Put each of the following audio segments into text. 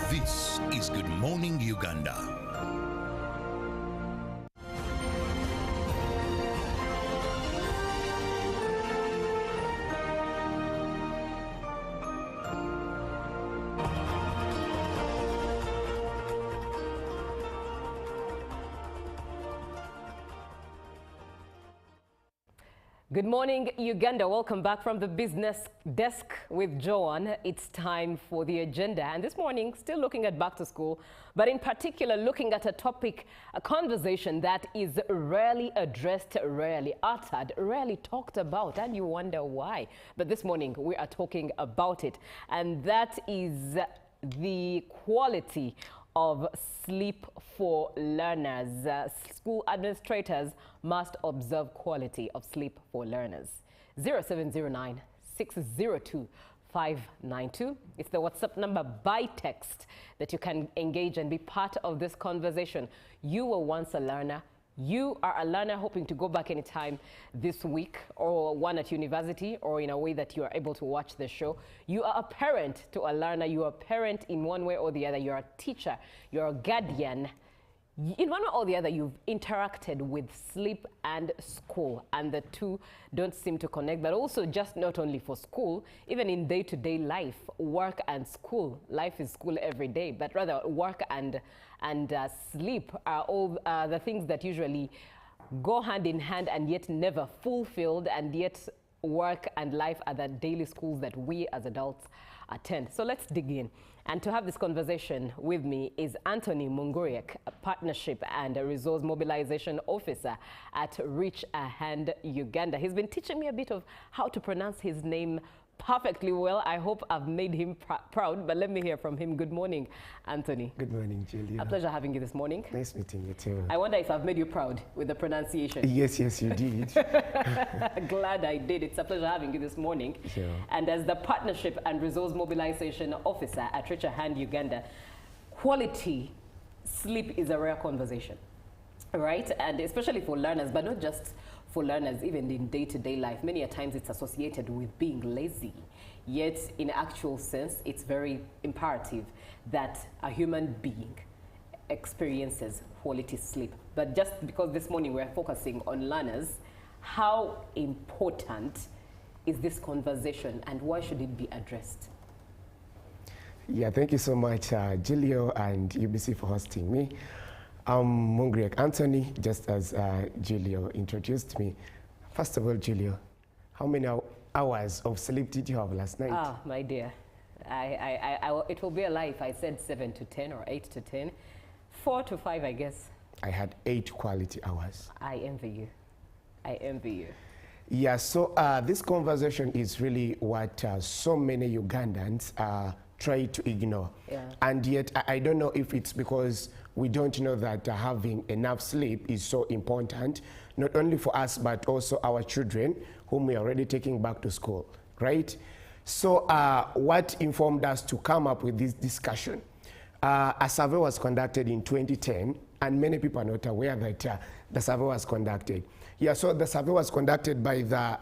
This is Good Morning Uganda. Good morning, Uganda. Welcome back from the business desk with Joan. It's time for the agenda. And this morning, still looking at back to school, but in particular, looking at a topic, a conversation that is rarely addressed, rarely uttered, rarely talked about. And you wonder why. But this morning, we are talking about it. And that is the quality of sleep for learners. School administrators must observe quality of sleep for learners. 0709 602 592. It's the WhatsApp number by text that you can engage and be part of this conversation. You were once a learner. You are a learner hoping to go back anytime this week, or one at university, or in a way that you are able to watch the show. You are a parent to a learner. You are a parent in one way or the other. You're a teacher. You're a guardian. In one way or the other, you've interacted with sleep and school, and the two don't seem to connect. But also, just not only for school, even in day-to-day life, work and school. Life is school every day, but rather work and sleep are all the things that usually go hand in hand and yet never fulfilled, and yet work and life are the daily schools that we as adults attend. So let's dig in. And to have this conversation with me is Anthony Munguriek, a Partnership and a Resource Mobilization Officer at Reach a Hand Uganda. He's been teaching me a bit of how to pronounce his name perfectly well. I hope I've made him proud, but let me hear from him. Good morning, Anthony. Good morning, Julia. A pleasure having you this morning. Nice meeting you too. I wonder if I've made you proud with the pronunciation. Yes, you did. Glad I did. It's a pleasure having you this morning. Sure. And as the Partnership and Resource Mobilization Officer at Reach a Hand Uganda, quality sleep is a rare conversation, right? And especially for learners, but not just for learners, even in day-to-day life. Many a times it's associated with being lazy. Yet, in actual sense, it's very imperative that a human being experiences quality sleep. But just because this morning we're focusing on learners, how important is this conversation and why should it be addressed? Yeah, thank you so much, Julio and UBC, for hosting me. I'm Munguriek Anthony, just as Julio introduced me. First of all, Julio, how many hours of sleep did you have last night? Ah, my dear, it will be a lie if I said 7 to 10 or 8 to 10. 4 to 5, I guess. I had 8 quality hours. I envy you. I envy you. Yeah, so this conversation is really what so many Ugandans try to ignore. Yeah. And yet, I don't know if it's because we don't know that having enough sleep is so important, not only for us, but also our children, whom we are already taking back to school, right? So what informed us to come up with this discussion? A survey was conducted in 2010, and many people are not aware that the survey was conducted. Yeah, so the survey was conducted by the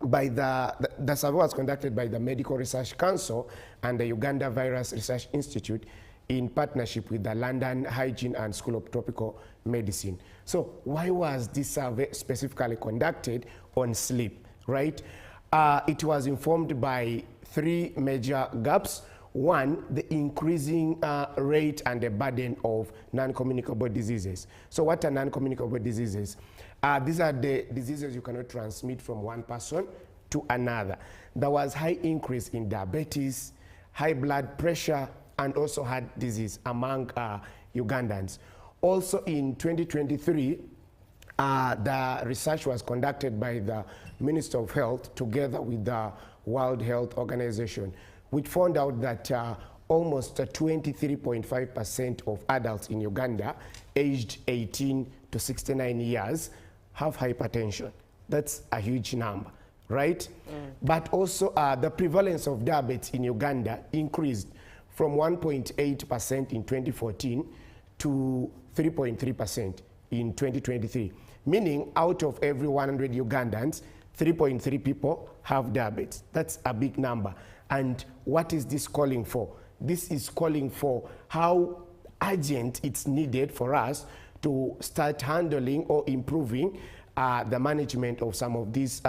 the survey was conducted by the Medical Research Council and the Uganda Virus Research Institute in partnership with the London Hygiene and School of Tropical Medicine. So why was this survey specifically conducted on sleep, right? It was informed by 3 major gaps. One, the increasing rate and the burden of non-communicable diseases. So what are non-communicable diseases? These are the diseases you cannot transmit from one person to another. There was high increase in diabetes, high blood pressure, and also heart disease among Ugandans. Also in 2023, the research was conducted by the Minister of Health together with the World Health Organization, which found out that almost 23.5% of adults in Uganda aged 18 to 69 years have hypertension. That's a huge number, right? But also the prevalence of diabetes in Uganda increased from 1.8% in 2014 to 3.3% in 2023, meaning out of every 100 Ugandans, 3.3 people have diabetes. That's a big number. And what is this calling for? this is calling for how urgent it's needed for us to start handling or improving the management of some of these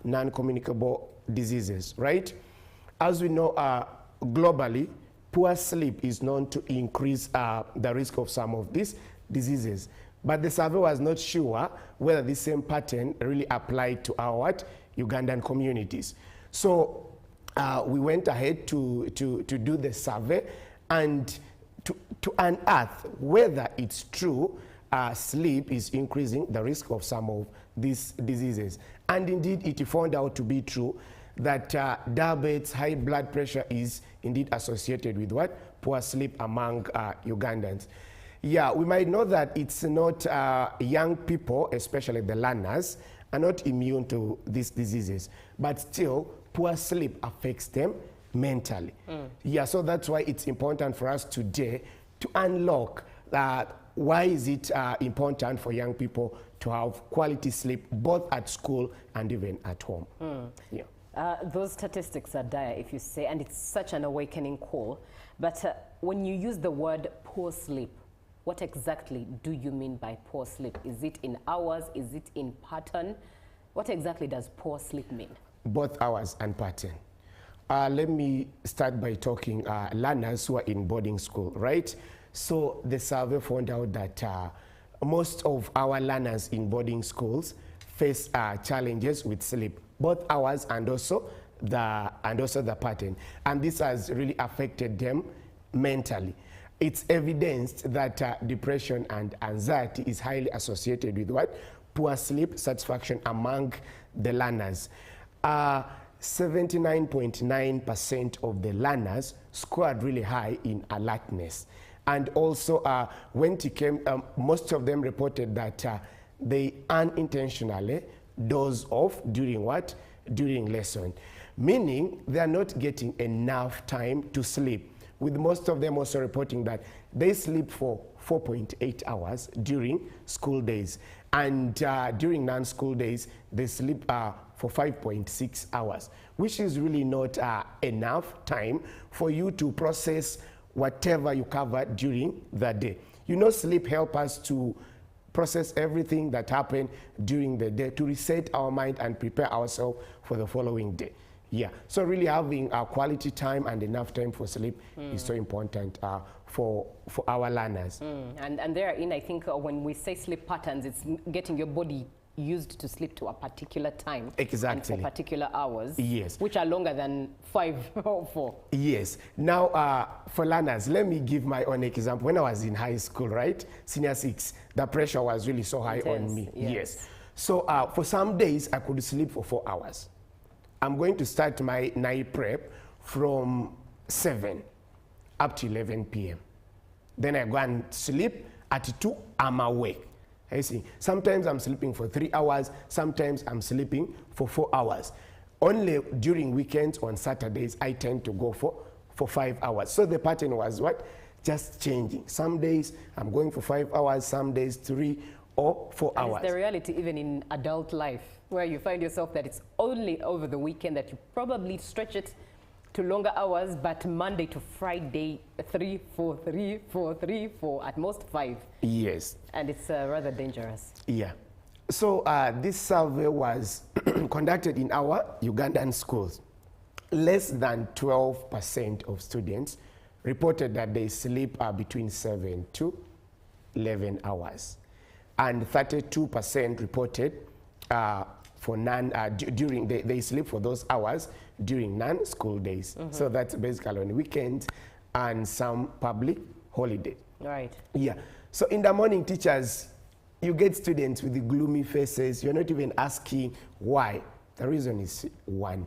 non-communicable diseases, right? As we know, globally, poor sleep is known to increase the risk of some of these diseases. But the survey was not sure whether the same pattern really applied to our Ugandan communities. So we went ahead to do the survey and to unearth whether it's true sleep is increasing the risk of some of these diseases. And indeed, it found out to be true that diabetes, high blood pressure is indeed associated with what? Poor sleep among Ugandans. Yeah, we might know that it's not young people, especially the learners, are not immune to these diseases, but still poor sleep affects them mentally. Yeah, so that's why it's important for us today to unlock why is it important for young people to have quality sleep both at school and even at home. Yeah. Those statistics are dire, if you say, and it's such an awakening call. But when you use the word poor sleep, what exactly do you mean by poor sleep? Is it in hours? Is it in pattern? What exactly does poor sleep mean? Both hours and pattern. Let me start by talking learners who are in boarding school, right? So the survey found out that most of our learners in boarding schools face challenges with sleep, both hours and also the pattern. And this has really affected them mentally. It's evidenced that depression and anxiety is highly associated with what? Poor sleep satisfaction among the learners. 79.9% of the learners scored really high in alertness. And also, when it came, most of them reported that they unintentionally doze off during what? During lesson. Meaning they are not getting enough time to sleep. With most of them also reporting that they sleep for 4.8 hours during school days. And during non-school days, they sleep for 5.6 hours, which is really not enough time for you to process whatever you covered during the day. You know, sleep helps us to process everything that happened during the day, to reset our mind and prepare ourselves for the following day. Yeah, so really having quality time and enough time for sleep is so important for our learners. And therein, I think when we say sleep patterns, it's getting your body used to sleep to a particular time. Exactly. And for particular hours. Yes. Which are longer than 5 or 4. Yes. Now, for learners, let me give my own example. When I was in high school, right, senior 6, the pressure was really so high on me. Yes. So for some days, I could sleep for 4 hours. I'm going to start my night prep from 7 up to 11 p.m. Then I go and sleep. At 2, I'm awake. I see. Sometimes I'm sleeping for 3 hours. Sometimes I'm sleeping for 4 hours. Only during weekends on Saturdays, I tend to go for 5 hours. So the pattern was what? Just changing. Some days I'm going for 5 hours, some days 3 or 4 hours. It's the reality even in adult life, where you find yourself that it's only over the weekend that you probably stretch it to longer hours, but Monday to Friday, 3, 4, 3, 4, 3, 4, at most 5. Yes. And it's rather dangerous. Yeah. So this survey was conducted in our Ugandan schools. Less than 12% of students reported that they sleep between 7 to 11 hours. And 32% reported for during they sleep for those hours during non-school days. So that's basically on weekends and some public holiday. Right. Yeah. So in the morning, teachers, you get students with the gloomy faces. You're not even asking why. The reason is one.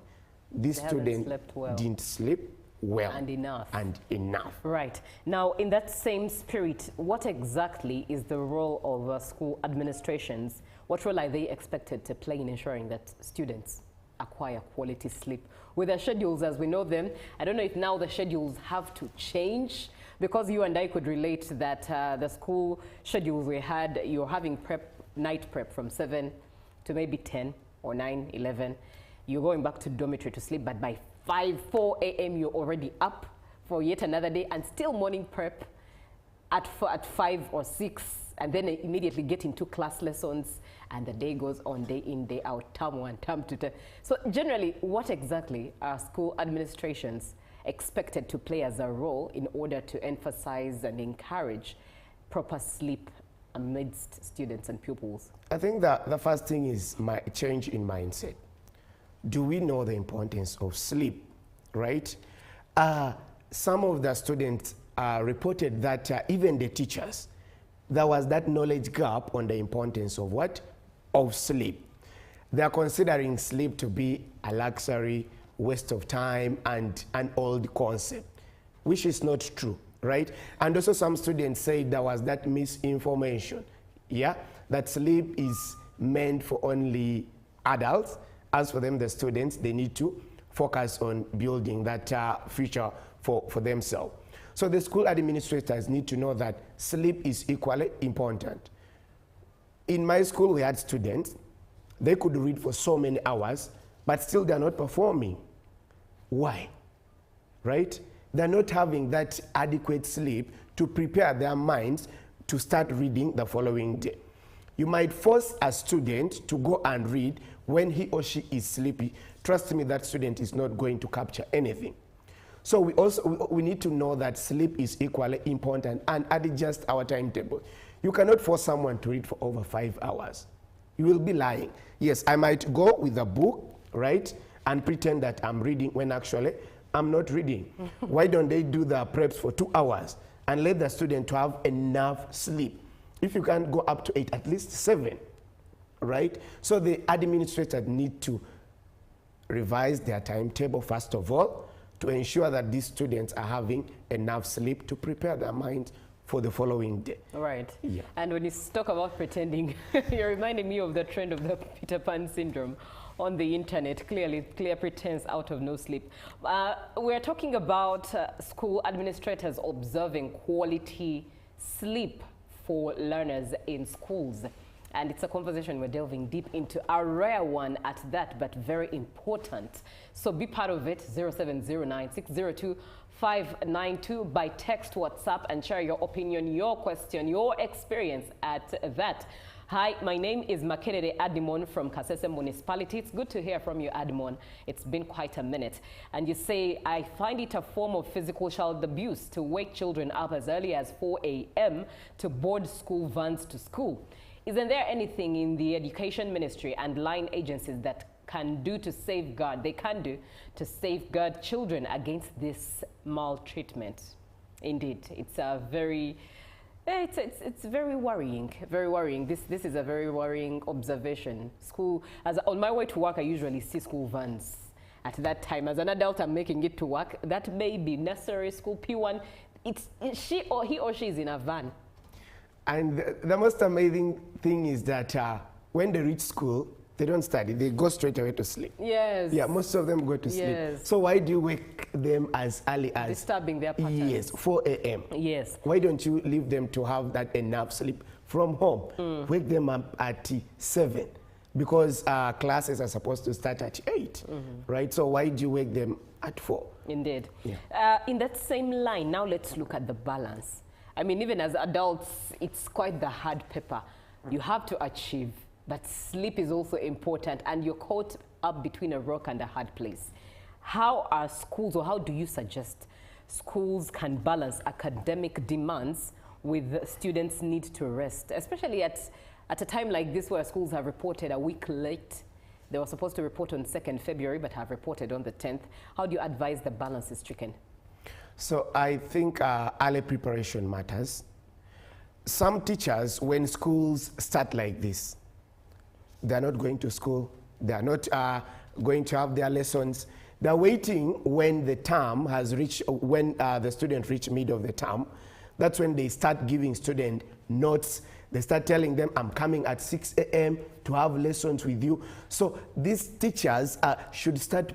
This student didn't sleep well. And enough. And enough. Right. Now, in that same spirit, what exactly is the role of school administrations? What role are they expected to play in ensuring that students acquire quality sleep? With their schedules as we know them, I don't know if now the schedules have to change, because you and I could relate that the school schedules we had, you're having night prep from 7 to maybe 10 or 9, 11. You're going back to dormitory to sleep, but by 4 a.m. you're already up for yet another day, and still morning prep at 5 or 6, and then immediately get into class lessons, and the day goes on, day in, day out, term 1, term 2. So generally, what exactly are school administrations expected to play as a role in order to emphasize and encourage proper sleep amidst students and pupils? I think that the first thing is my change in mindset. Do we know the importance of sleep, right? Some of the students reported that even the teachers, there was that knowledge gap on the importance of what? Of sleep. They are considering sleep to be a luxury, waste of time, and an old concept, which is not true, right? And also some students say there was that misinformation, yeah, that sleep is meant for only adults. As for them, the students, they need to focus on building that future for themselves. So the school administrators need to know that sleep is equally important. In my school, we had students, they could read for so many hours, but still they're not performing. Why? Right? They're not having that adequate sleep to prepare their minds to start reading the following day. You might force a student to go and read when he or she is sleepy. Trust me, that student is not going to capture anything. So we need to know that sleep is equally important and adjust our timetable. You cannot force someone to read for over 5 hours. You will be lying. Yes, I might go with a book, right, and pretend that I'm reading when actually I'm not reading. Why don't they do the preps for 2 hours and let the student to have enough sleep? If you can't go up to 8, at least 7, right? So the administrators need to revise their timetable first of all, to ensure that these students are having enough sleep to prepare their minds for the following day. Right. Yeah. And when you talk about pretending, you're reminding me of the trend of the Peter Pan syndrome on the internet. Clear pretense out of no sleep. We're talking about school administrators observing quality sleep for learners in schools. And it's a conversation we're delving deep into, a rare one at that, but very important. So be part of it, 0709-602-592, by text, WhatsApp, and share your opinion, your question, your experience at that. Hi, my name is Makerere Adimon from Kasese Municipality. It's good to hear from you, Adimon. It's been quite a minute. And you say, I find it a form of physical child abuse to wake children up as early as 4 a.m. to board school vans to school. Isn't there anything in the education ministry and line agencies that can do to safeguard, children against this maltreatment? Indeed, it's a very, it's very worrying, very worrying. This is a very worrying observation. School, on my way to work, I usually see school vans at that time. As an adult, I'm making it to work. That may be nursery school, P1. He or she is in a van. And the most amazing thing is that when they reach school, they don't study. They go straight away to sleep. Yes. Yeah, most of them go to sleep. Yes. So why do you wake them as early as... disturbing their patterns. Yes, 4 a.m. Yes. Why don't you leave them to have that enough sleep from home? Wake them up at 7 because classes are supposed to start at 8, right? So why do you wake them at 4? Indeed. Yeah. In that same line, now let's look at the balance. I mean, even as adults, it's quite the hard paper. You have to achieve, but sleep is also important, and you're caught up between a rock and a hard place. How are schools, or how do you suggest schools can balance academic demands with students' need to rest, especially at a time like this where schools have reported a week late? They were supposed to report on 2nd February, but have reported on the 10th. How do you advise the balance is stricken? So I think early preparation matters. Some teachers, when schools start like this, they're not going to school, they're not going to have their lessons. They're waiting when the term has reached, when the student reach mid of the term. That's when they start giving student notes. They start telling them, I'm coming at 6 a.m. to have lessons with you. So these teachers should start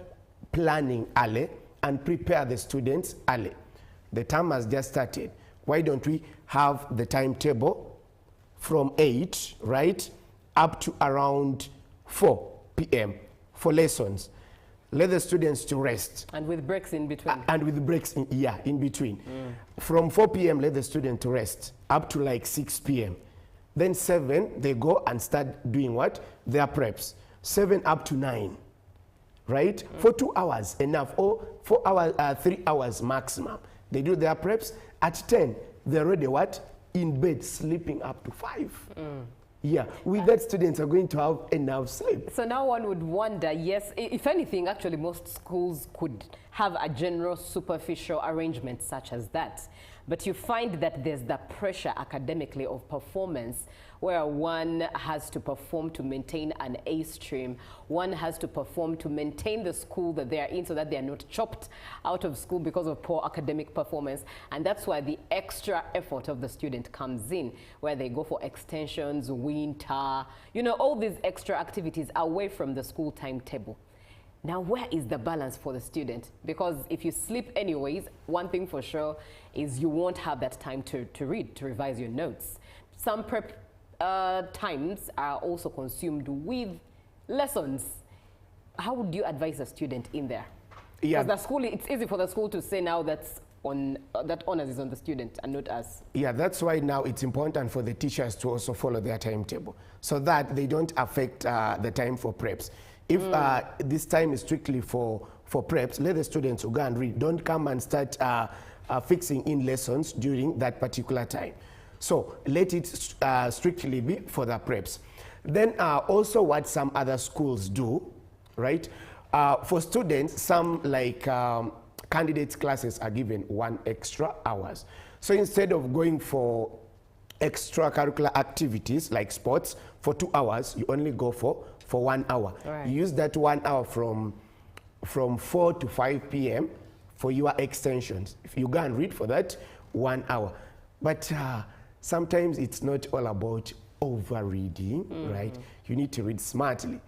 planning early and prepare the students early. The term has just started. Why don't we have the timetable from 8, right, up to around 4 p.m. for lessons? let the students to rest. And with breaks in between. And with breaks in between. From 4 p.m., let the student to rest up to like 6 p.m. Then 7, they go and start doing what? Their preps. 7 up to 9, right? For 2 hours, enough. Or 4 hours, 3 hours maximum. They do their preps. At 10, they're already what? In bed, sleeping up to 5. Yeah, with that, students are going to have enough sleep. So now one would wonder, yes, if anything, actually most schools could have a general superficial arrangement such as that. But you find that there's the pressure academically of performance where one has to perform to maintain an A stream. One has to perform to maintain the school that they're in so that they're not chopped out of school because of poor academic performance. And that's why the extra effort of the student comes in, where they go for extensions, winter, you know, all these extra activities away from the school timetable. Now, where is the balance for the student? Because if you sleep anyways, one thing for sure is you won't have that time to read, to revise your notes. Some prep times are also consumed with lessons. How would you advise a student in there? Yeah. Because the school, it's easy for the school to say now that's on, that honors is on the student and not us. Yeah, that's why now it's important for the teachers to also follow their timetable so that they don't affect the time for preps. If this time is strictly for preps, let the students who go and read. Don't come and start fixing in lessons during that particular time. So let it strictly be for the preps. Then also what some other schools do, right? For students, some like candidates classes are given 1 extra hours. So instead of going for extracurricular activities like sports for 2 hours, you only go for 1 hour. Right. You use that 1 hour from 4 to 5 p.m. for your extensions. If you go and read for that 1 hour. But sometimes it's not all about over reading, right? You need to read smartly.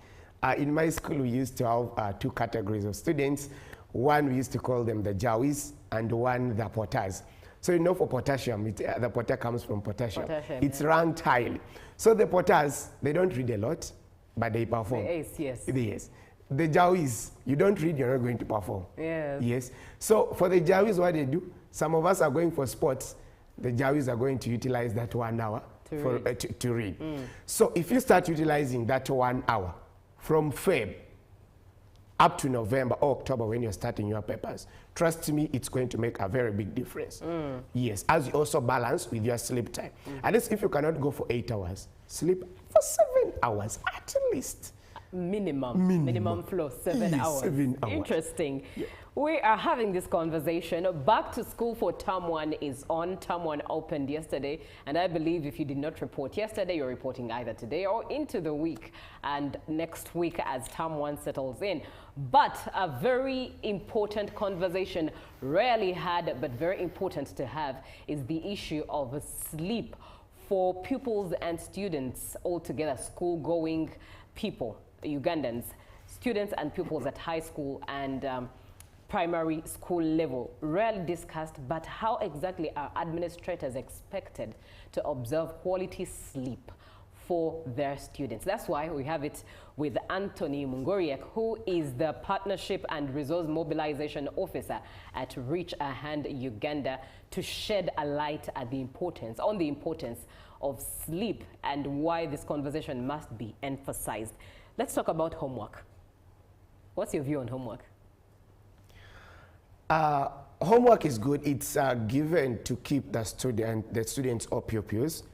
In my school, we used to have 2 categories of students. One, we used to call them the Jawis, and one, the Potters. So you know, for potassium, the potter comes from potassium. It's ranked highly. So the Potters, they don't read a lot, but they perform. The Ace, yes. Yes. The Jawis, you don't read, you're not going to perform. Yes. Yes. So for the Jawis, what they do, some of us are going for sports. The Jawis are going to utilize that 1 hour to read. So if you start utilizing that 1 hour from Feb up to November or October when you're starting your papers, trust me, it's going to make a very big difference. Yes, as you also balance with your sleep time. At least if you cannot go for 8 hours, sleep for 7 hours at least. Minimum flow, 7 hours. 7 hours. Interesting. Yeah. We are having this conversation. Back to school for term 1 is on. Term 1 opened yesterday, and I believe if you did not report yesterday, you're reporting either today or into the week and next week as term 1 settles in. But a very important conversation, rarely had but very important to have, is the issue of sleep for pupils and students altogether, school-going people, Ugandans, students and pupils at high school and primary school level. Rarely discussed, but how exactly are administrators expected to observe quality sleep for their students? That's why we have it with Anthony Mungoriek, who is the Partnership and Resource Mobilization Officer at Reach a Hand Uganda, to shed a light at the importance of sleep and why this conversation must be emphasized. Let's talk about homework. What's your view on homework? Homework is good. It's given to keep the students or pupils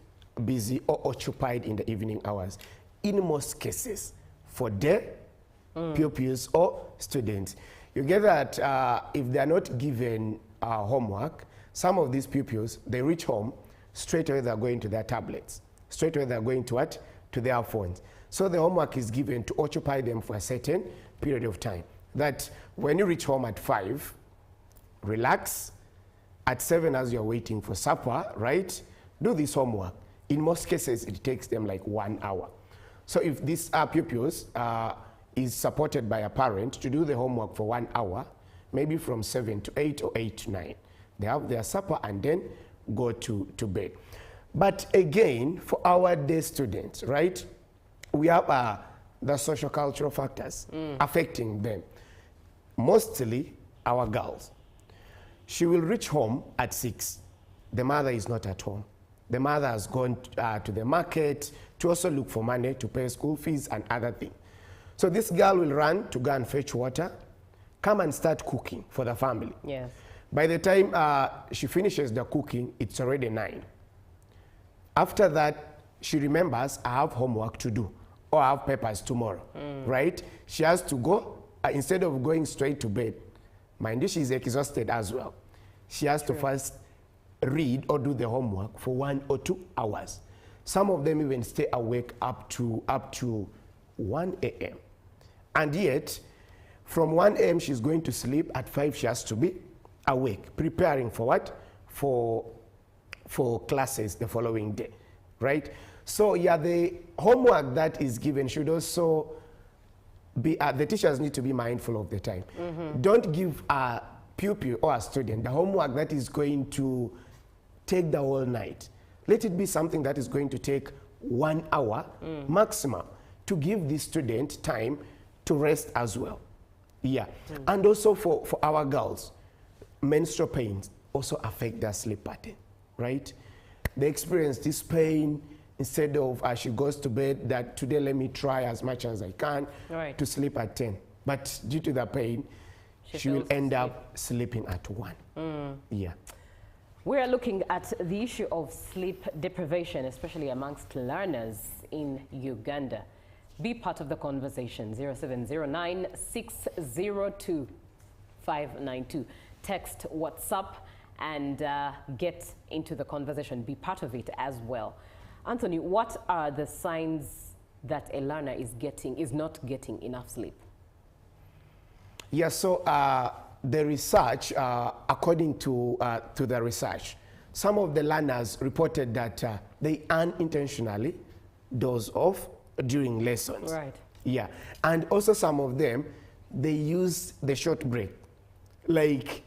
busy or occupied in the evening hours. In most cases, for their pupils or students, you get that if they are not given homework, some of these pupils, they reach home, straight away they're going to their tablets. Straight away they're going to what? To their phones. So the homework is given to occupy them for a certain period of time. That when you reach home at 5, relax. At 7, as you're waiting for supper, right? Do this homework. In most cases, it takes them like 1 hour. So if these pupils is supported by a parent to do the homework for 1 hour, maybe from 7 to 8 or 8 to 9, they have their supper and then go to bed. But again, for our day students, right, we have the social cultural factors affecting them. mostly our girls. She will reach home at 6. The mother is not at home. The mother has gone to the market to also look for money to pay school fees and other things. So this girl will run to go and fetch water, come and start cooking for the family. Yes. By the time she finishes the cooking, it's already 9. After that, she remembers, I have homework to do, or I have papers tomorrow, right? She has to go, instead of going straight to bed, mind you, she's exhausted as well. She has to first read or do the homework for 1 or 2 hours. Some of them even stay awake up to 1 a.m. And yet, from 1 a.m. she's going to sleep. At 5 she has to be awake, preparing for what? For classes the following day, right? So yeah, the homework that is given should also be, the teachers need to be mindful of the time. Don't give a pupil or a student the homework that is going to take the whole night. Let it be something that is going to take 1 hour maximum, to give the student time to rest as well. Yeah. And also for our girls, menstrual pains also affect their sleep pattern, right? They experience this pain. Instead of she goes to bed, that today let me try as much as I can to sleep at 10. But due to the pain, she will end up sleeping at 1. Yeah. We are looking at the issue of sleep deprivation, especially amongst learners in Uganda. Be part of the conversation, 0709 602 592. Text, WhatsApp, and get into the conversation. Be part of it as well. Anthony, what are the signs that a learner is not getting enough sleep? Yeah, so the research, according to the research, some of the learners reported that they unintentionally doze off during lessons. Right. Yeah, and also some of them, they use the short break. Like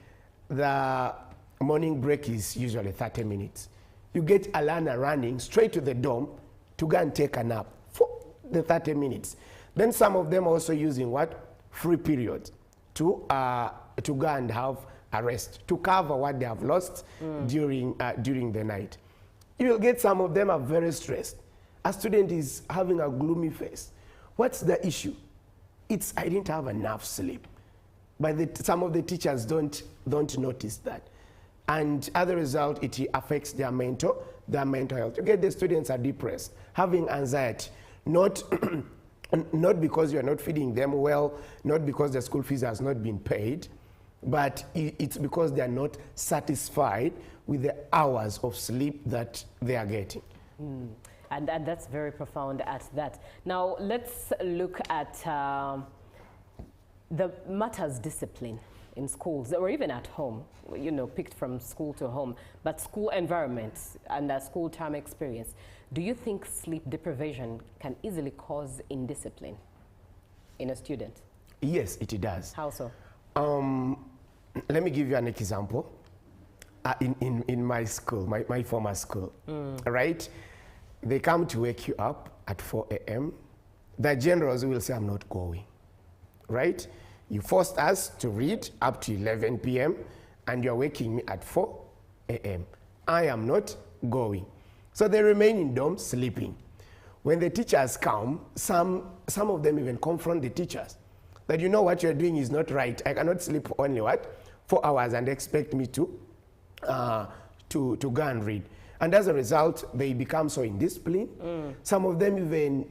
the morning break is usually 30 minutes. You get a learner running straight to the dorm to go and take a nap for the 30 minutes. Then some of them also using what? Free periods to go and have a rest, to cover what they have lost during the night. You will get some of them are very stressed. A student is having a gloomy face. What's the issue? It's, I didn't have enough sleep. But some of the teachers don't notice that. And as a result, it affects their mental health. You get the students are depressed, having anxiety, not because you're not feeding them well, not because the school fees has not been paid, but it's because they are not satisfied with the hours of sleep that they are getting. And that's very profound at that. Now, let's look at the matters discipline in schools or even at home, you know, picked from school to home, but school environment and school term experience. Do you think sleep deprivation can easily cause indiscipline in a student? Yes, it does. How so? Let me give you an example. In my school, my former school, right? They come to wake you up at 4 a.m. The generals will say, I'm not going, right? You forced us to read up to 11 p.m. and you're waking me at 4 a.m. I am not going. So they remain in dorms sleeping. When the teachers come, some of them even confront the teachers that, you know, what you're doing is not right. I cannot sleep only what? 4 hours and expect me to go and read. And as a result, they become so indisciplined. Some of them even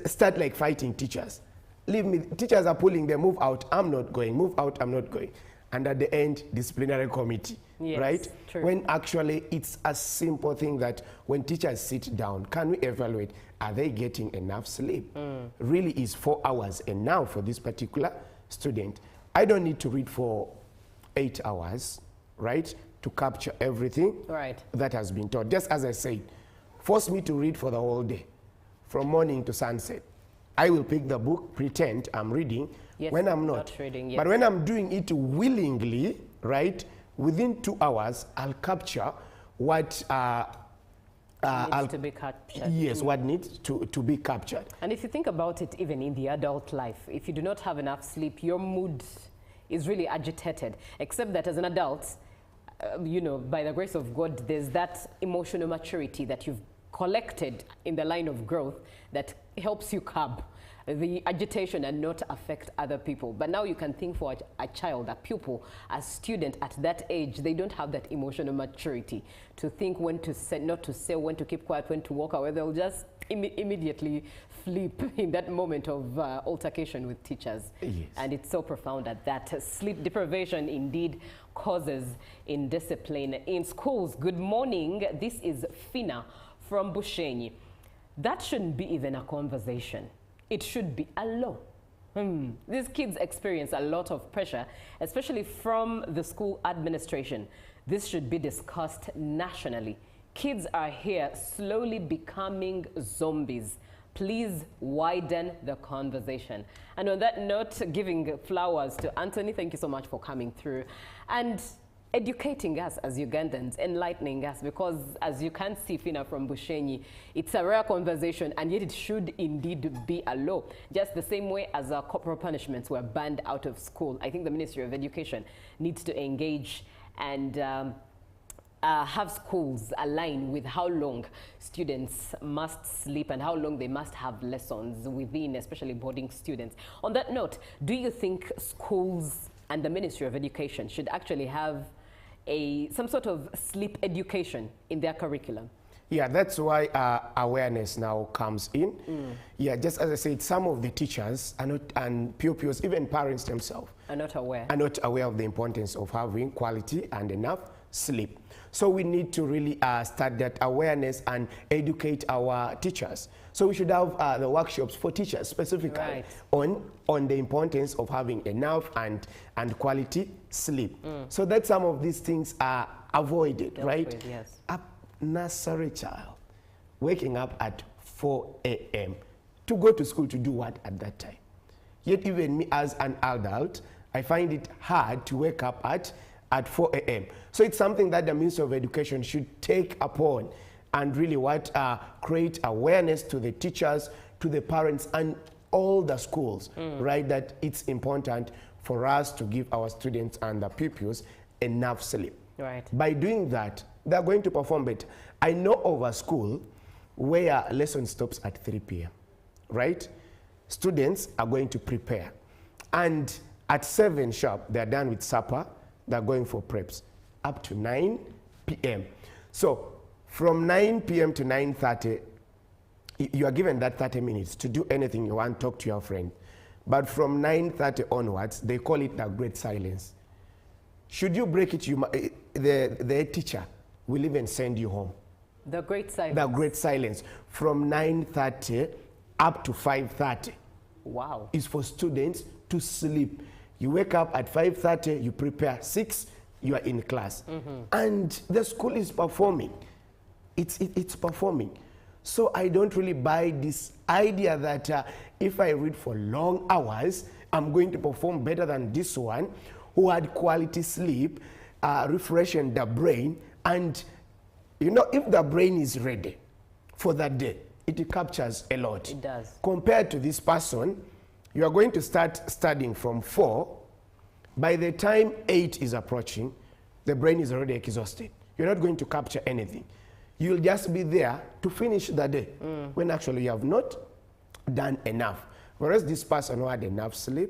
start like fighting teachers. Leave me, teachers are pulling them, move out, I'm not going, move out, I'm not going. And at the end, disciplinary committee, right? True. When actually it's a simple thing that when teachers sit down, can we evaluate, are they getting enough sleep? Really is 4 hours enough for this particular student? I don't need to read for 8 hours, right? To capture everything that has been taught. Just as I said, force me to read for the whole day, from morning to sunset. I will pick the book, pretend I'm reading, when I'm not. Reading, but when I'm doing it willingly, right, within 2 hours, I'll capture what needs to be captured. Yes, what needs to be captured. And if you think about it, even in the adult life, if you do not have enough sleep, your mood is really agitated, except that as an adult, you know, by the grace of God, there's that emotional maturity that you've collected in the line of growth that helps you curb the agitation and not affect other people. But now you can think for a child, a pupil, a student at that age, they don't have that emotional maturity to think when to say, not to say, when to keep quiet, when to walk away. They'll just immediately flip in that moment of altercation with teachers. Yes. And it's so profound at that. Sleep deprivation indeed causes indiscipline in schools. Good morning. This is Fina from Bushenyi. That shouldn't be even a conversation. It should be a law. These kids experience a lot of pressure, especially from the school administration. This should be discussed nationally. Kids are here slowly becoming zombies. Please widen the conversation. And on that note, giving flowers to Anthony, thank you so much for coming through and educating us as Ugandans, enlightening us, because as you can see, Fina from Bushenyi, it's a rare conversation, and yet it should indeed be a law. Just the same way as our corporal punishments were banned out of school. I think the Ministry of Education needs to engage and have schools align with how long students must sleep and how long they must have lessons within, especially boarding students. On that note, do you think schools and the Ministry of Education should actually have some sort of sleep education in their curriculum? Yeah, that's why awareness now comes in. Yeah, just as I said, some of the teachers are not, and pupils, even parents themselves, Are not aware of the importance of having quality and enough sleep. So we need to really start that awareness and educate our teachers. So we should have the workshops for teachers specifically on the importance of having enough and quality sleep. So that some of these things are avoided, right? Yes. A nursery child waking up at 4 a.m. to go to school to do what at that time? Yet even me as an adult, I find it hard to wake up at 4 a.m. So it's something that the Ministry of Education should take upon and really create awareness to the teachers, to the parents, and all the schools, right? That it's important for us to give our students and the pupils enough sleep. Right. By doing that, they're going to perform better. I know of a school where lesson stops at 3 p.m., right? Students are going to prepare. And at 7 sharp, they're done with supper. They're going for preps up to 9 p.m. So from 9 p.m. to 9:30, you are given that 30 minutes to do anything you want, talk to your friend. But from 9:30 onwards, they call it the great silence. Should you break it, the teacher will even send you home. The great silence. The great silence from 9:30 up to 5:30. Wow. Is for students to sleep. You wake up at 5:30, you prepare 6, you are in class. And the school is performing. It's performing. So I don't really buy this idea that if I read for long hours, I'm going to perform better than this one who had quality sleep, refreshing the brain. And you know, if the brain is ready for that day, it captures a lot. It does. Compared to this person, you are going to start studying from 4. By the time 8 is approaching, the brain is already exhausted. You're not going to capture anything. You'll just be there to finish the day when actually you have not done enough. Whereas this person who had enough sleep,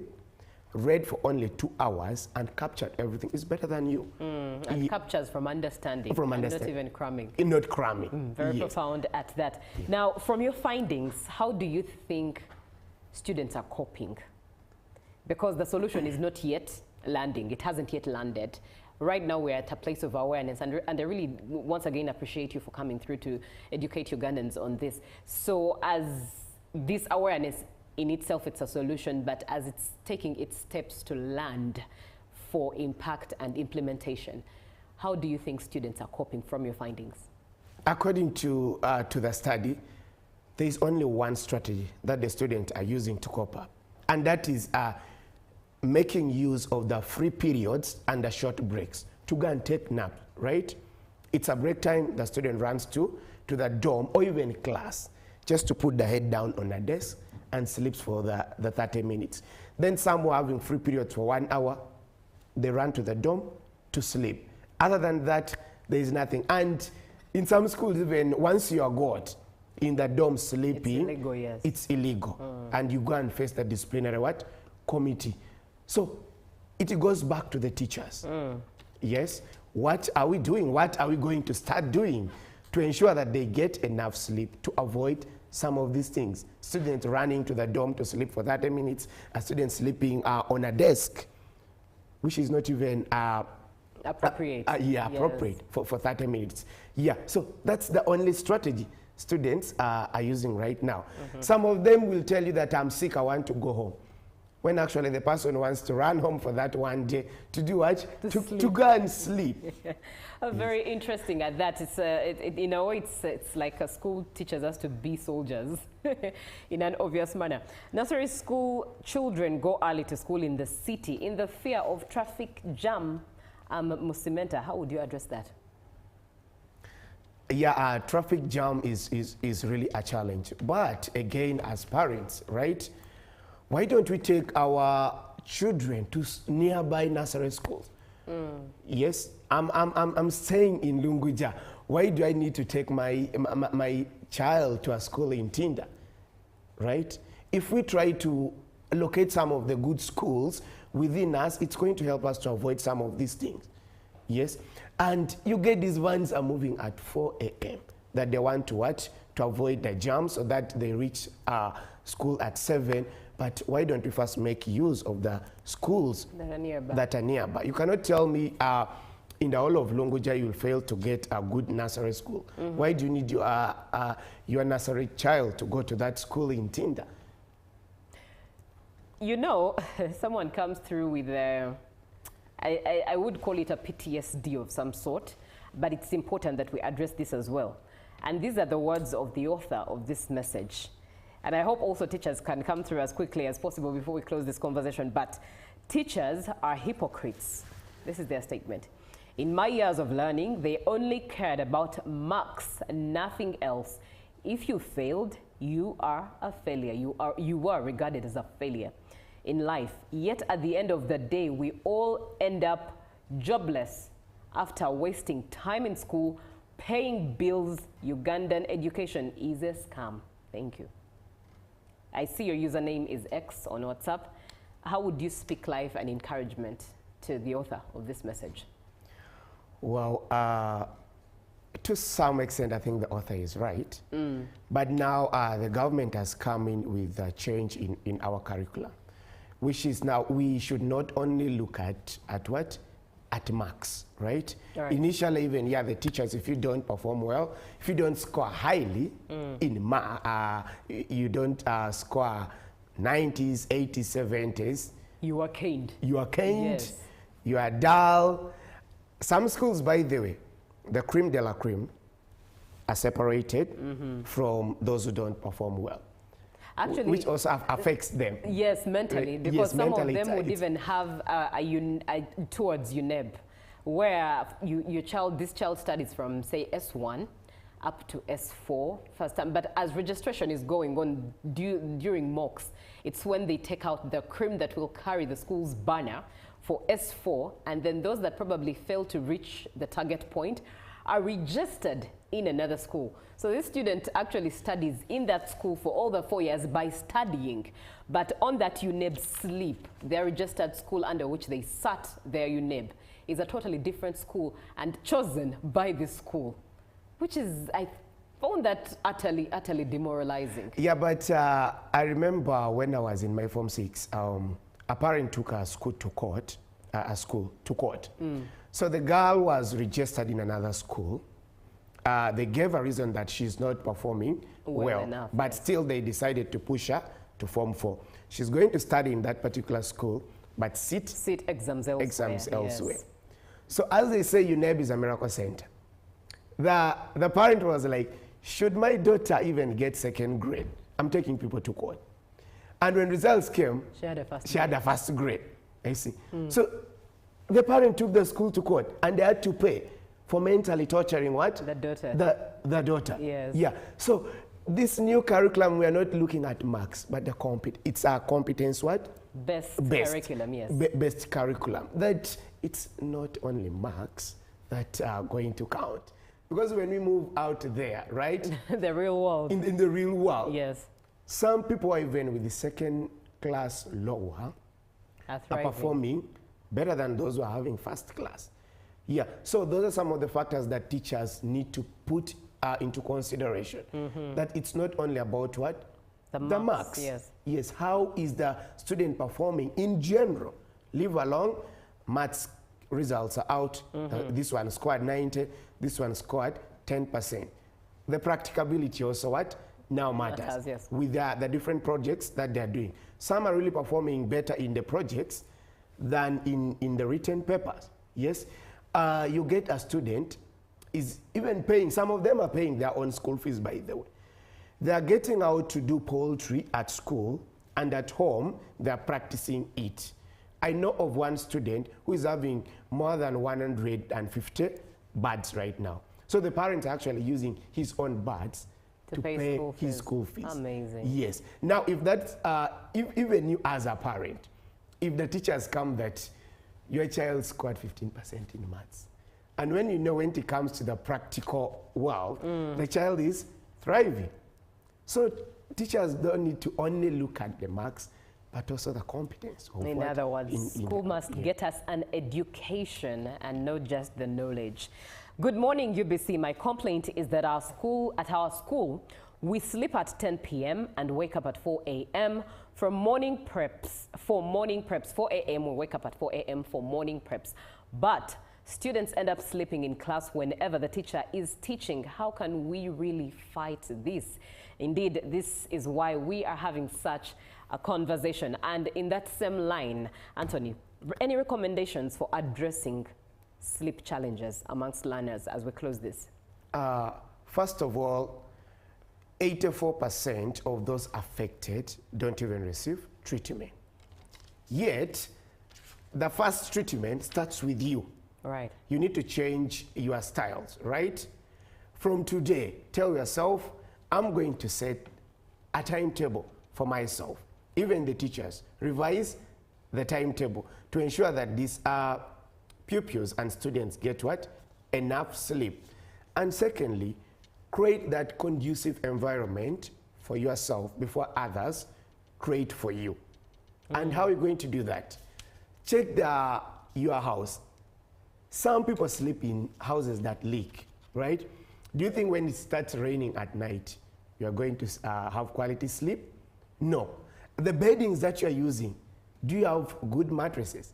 read for only 2 hours and captured everything is better than you. And captures from understanding. From and understanding. not even cramming. Not cramming. Very Yes. profound at that. Now, from your findings, how do you think students are coping? Because the solution is not yet landing. It hasn't yet landed. Right now, we're at a place of awareness, and I really, once again, appreciate you for coming through to educate Ugandans on this. So as this awareness in itself, it's a solution, but as it's taking its steps to land for impact and implementation, how do you think students are coping from your findings? According to the study, there is only one strategy that the students are using to cope up, and that is making use of the free periods and the short breaks to go and take nap, right? It's a break time, the student runs to the dorm or even class just to put the head down on a desk and sleeps for the 30 minutes. Then some were having free periods for 1 hour, they run to the dorm to sleep. Other than that, there is nothing. And in some schools, even once you are got in the dorm sleeping, it's illegal, yes. It's illegal. And you go and face the disciplinary what? Committee. So it goes back to the teachers. Yes, what are we doing? What are we going to start doing to ensure that they get enough sleep to avoid some of these things? Students running to the dorm to sleep for 30 minutes, a student sleeping on a desk, which is not even appropriate. Appropriate for 30 minutes. Yeah, so that's the only strategy students are using right now. Some of them will tell you that I'm sick, I want to go home. When actually the person wants to run home for that one day to do what? To go and sleep. Very interesting at that. It's, you know, it's like a school teaches us to be soldiers in an obvious manner. Nursery school children go early to school in the city in the fear of traffic jam. Musimenta, how would you address that? Yeah, traffic jam is really a challenge. But again, as parents, right? Why don't we take our children to nearby nursery schools? Yes, I'm staying in Lunguja. Why do I need to take my child to a school in Tinda? Right? If we try to locate some of the good schools within us, it's going to help us to avoid some of these things. Yes, and you get these ones are moving at 4 a.m. that they want to watch to avoid the jam so that they reach school at 7. But why don't we first make use of the schools that are nearby? You cannot tell me in the whole of Lunguja you'll fail to get a good nursery school. Why do you need your nursery child to go to that school in Tinda? You know, someone comes through with I would call it a PTSD of some sort, but it's important that we address this as well. And these are the words of the author of this message. And I hope also teachers can come through as quickly as possible before we close this conversation. But teachers are hypocrites. This is their statement. In my years of learning, they only cared about marks, nothing else. If you failed, you are a failure. You were regarded as a failure in life. Yet at the end of the day, we all end up jobless after wasting time in school, paying bills. Ugandan education is a scam. Thank you. I see your username is X on WhatsApp. How would you speak life and encouragement to the author of this message? Well, to some extent, I think the author is right. But now the government has come in with a change in our curriculum, which is now we should not only look at what? At marks, right? Initially, even, the teachers, if you don't perform well, if you don't score highly in you don't score 90s, 80s, 70s. You are caned. You are caned. Yes. You are dull. Some schools, by the way, the cream de la cream are separated from those who don't perform well. Actually, which also affects them. Yes, mentally, because some of them would even have towards UNEB, where this child studies from, say, S1 up to S4 first time. But as registration is going on during mocks, it's when they take out the cream that will carry the school's banner for S4, and then those that probably fail to reach the target point are registered in another school. So this student actually studies in that school for all the 4 years by studying, but on that UNEB slip, their registered school under which they sat their UNEB is a totally different school and chosen by this school, which is, I found that utterly demoralizing. Yeah, but I remember when I was in my Form 6, a parent took a school to court, So the girl was registered in another school. They gave a reason that she's not performing well enough, but still they decided to push her to Form 4. She's going to study in that particular school, but sit exams elsewhere. Yes. So as they say, UNEB is a miracle center. The parent was like, should my daughter even get 2nd grade? I'm taking people to court. And when results came, she had a first grade. I see. So the parent took the school to court and they had to pay for mentally torturing what? The daughter. The daughter. Yes. Yeah. So this new curriculum, we are not looking at marks, but it's our competence what? Best curriculum, yes. Best curriculum. That it's not only marks that are going to count. Because when we move out there, right? The real world. In the real world. Yes. Some people, even with the second class lower, are performing better than those who are having first class. Yeah, so those are some of the factors that teachers need to put into consideration. That it's not only about what? The marks. Yes. Yes, how is the student performing in general? Leave alone, maths results are out. This one scored 90, this one scored 10%. The practicability also what? Now matters. Yes. With the different projects that they're doing. Some are really performing better in the projects than in the written papers. Yes. You get a student is even paying, some of them are paying their own school fees, by the way. They are getting out to do poultry at school, and at home they are practicing it. I know of one student who is having more than 150 birds right now. So the parents are actually using his own birds to pay his school fees. Amazing. Yes. Now, if that's, if even you as a parent, if the teachers come that your child scored 15% in maths, and when you know when it comes to the practical world, the child is thriving. So teachers don't need to only look at the marks, but also the competence. In other words, school must get us an education and not just the knowledge. Good morning, UBC. My complaint is that at our school, we sleep at 10 p.m. and wake up at 4 a.m. for morning preps. 4 a.m. we wake up at 4 a.m. for morning preps. But students end up sleeping in class whenever the teacher is teaching. How can we really fight this? Indeed, this is why we are having such a conversation. And in that same line, Anthony, any recommendations for addressing sleep challenges amongst learners as we close this? First of all, 84% of those affected don't even receive treatment. Yet, the first treatment starts with you. Right. You need to change your styles, right? From today, tell yourself, I'm going to set a timetable for myself. Even the teachers, revise the timetable to ensure that these pupils and students get what? Enough sleep. And secondly, create that conducive environment for yourself before others create for you. And how are you going to do that? Check your house. Some people sleep in houses that leak, right? Do you think when it starts raining at night, you are going to have quality sleep? No. The beddings that you are using, do you have good mattresses?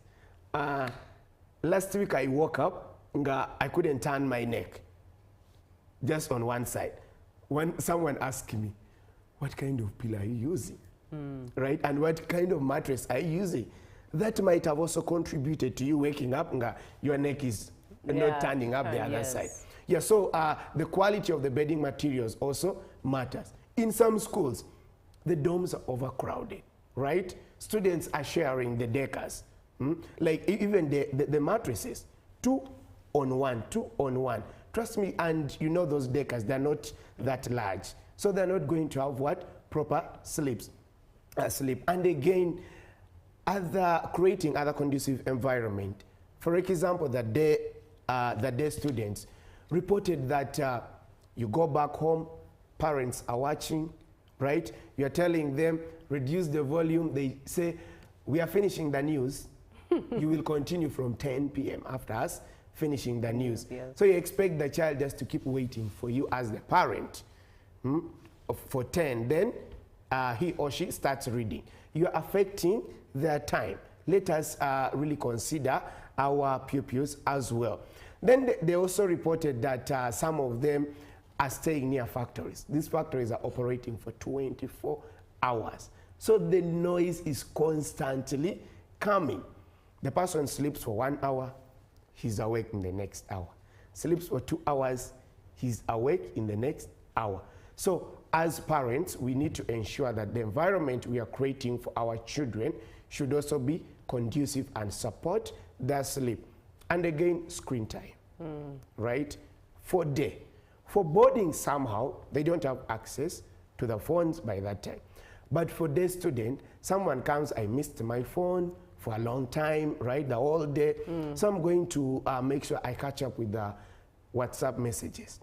Last week I woke up, I couldn't turn my neck, just on one side. When someone asked me, what kind of pillow are you using? Right? And what kind of mattress are you using? That might have also contributed to you waking up, your neck is not turning up the other side. Yeah, so the quality of the bedding materials also matters. In some schools, the dorms are overcrowded, right? Students are sharing the deckers. Like even the mattresses, 2 on 1. Trust me, and you know those deckers, they're not that large. So they're not going to have what? Proper sleep. And again, creating other conducive environment. For example, the day students reported that you go back home, parents are watching, right? You're telling them, reduce the volume. They say, we are finishing the news. You will continue from 10 p.m. after us finishing the news. Yes. So you expect the child just to keep waiting for you as the parent for 10. Then he or she starts reading. You're affecting their time. Let us really consider our pupils as well. Then they also reported that some of them are staying near factories. These factories are operating for 24 hours. So the noise is constantly coming. The person sleeps for 1 hour, he's awake in the next hour. Sleeps for 2 hours, he's awake in the next hour. So as parents, we need to ensure that the environment we are creating for our children should also be conducive and support their sleep. And again, screen time, right? For day. For boarding, somehow, they don't have access to the phones by that time. But for day student, someone comes, I missed my phone, for a long time, right, the whole day. So I'm going to make sure I catch up with the WhatsApp messages.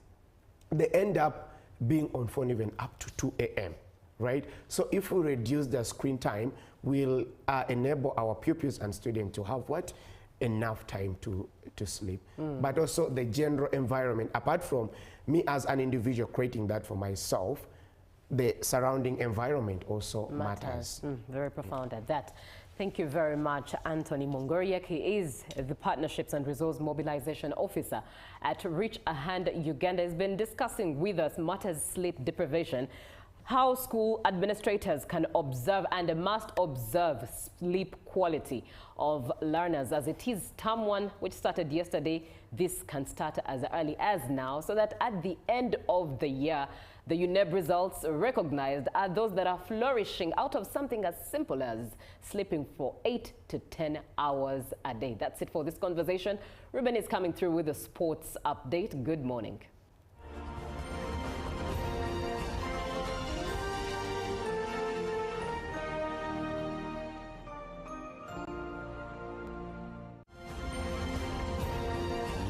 They end up being on phone even up to 2 a.m., right? So if we reduce the screen time, we'll enable our pupils and students to have what? Enough time to sleep. But also the general environment, apart from me as an individual creating that for myself, the surrounding environment also matters. Very profound at that. Thank you very much, Anthony Mongoriak. He is the Partnerships and Resource Mobilization Officer at Reach a Hand Uganda. He's been discussing with us matters sleep deprivation, how school administrators can observe and must observe sleep quality of learners, as it is term 1, which started yesterday. This can start as early as now, so that at the end of the year, the UNEB results recognized are those that are flourishing out of something as simple as sleeping for 8 to 10 hours a day. That's it for this conversation. Ruben is coming through with a sports update. Good morning.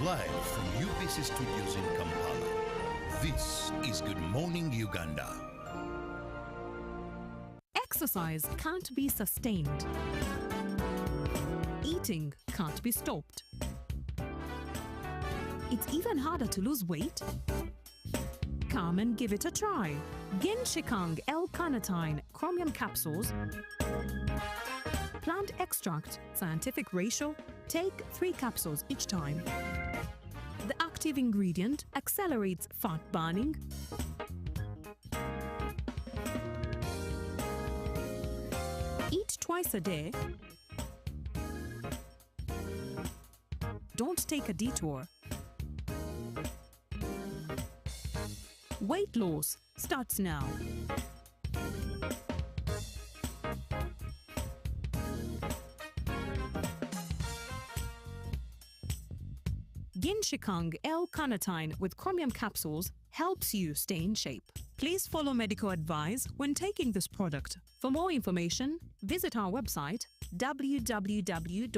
Live from UBC Studios in Kampala, this is Good Morning Uganda. Exercise can't be sustained. Eating can't be stopped. It's even harder to lose weight. Come and give it a try. Genshikang L-carnitine chromium capsules. Plant extract, scientific ratio. Take 3 capsules each time. The active ingredient accelerates fat burning, eat twice a day, don't take a detour. Weight loss starts now. Genshikang L-carnitine with chromium capsules helps you stay in shape. Please follow medical advice when taking this product. For more information, visit our website www.hgo.com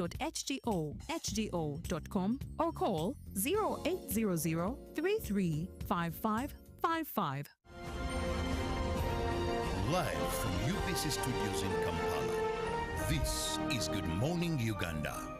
or call 0800 335555. Live from UBC Studios in Kampala, this is Good Morning Uganda.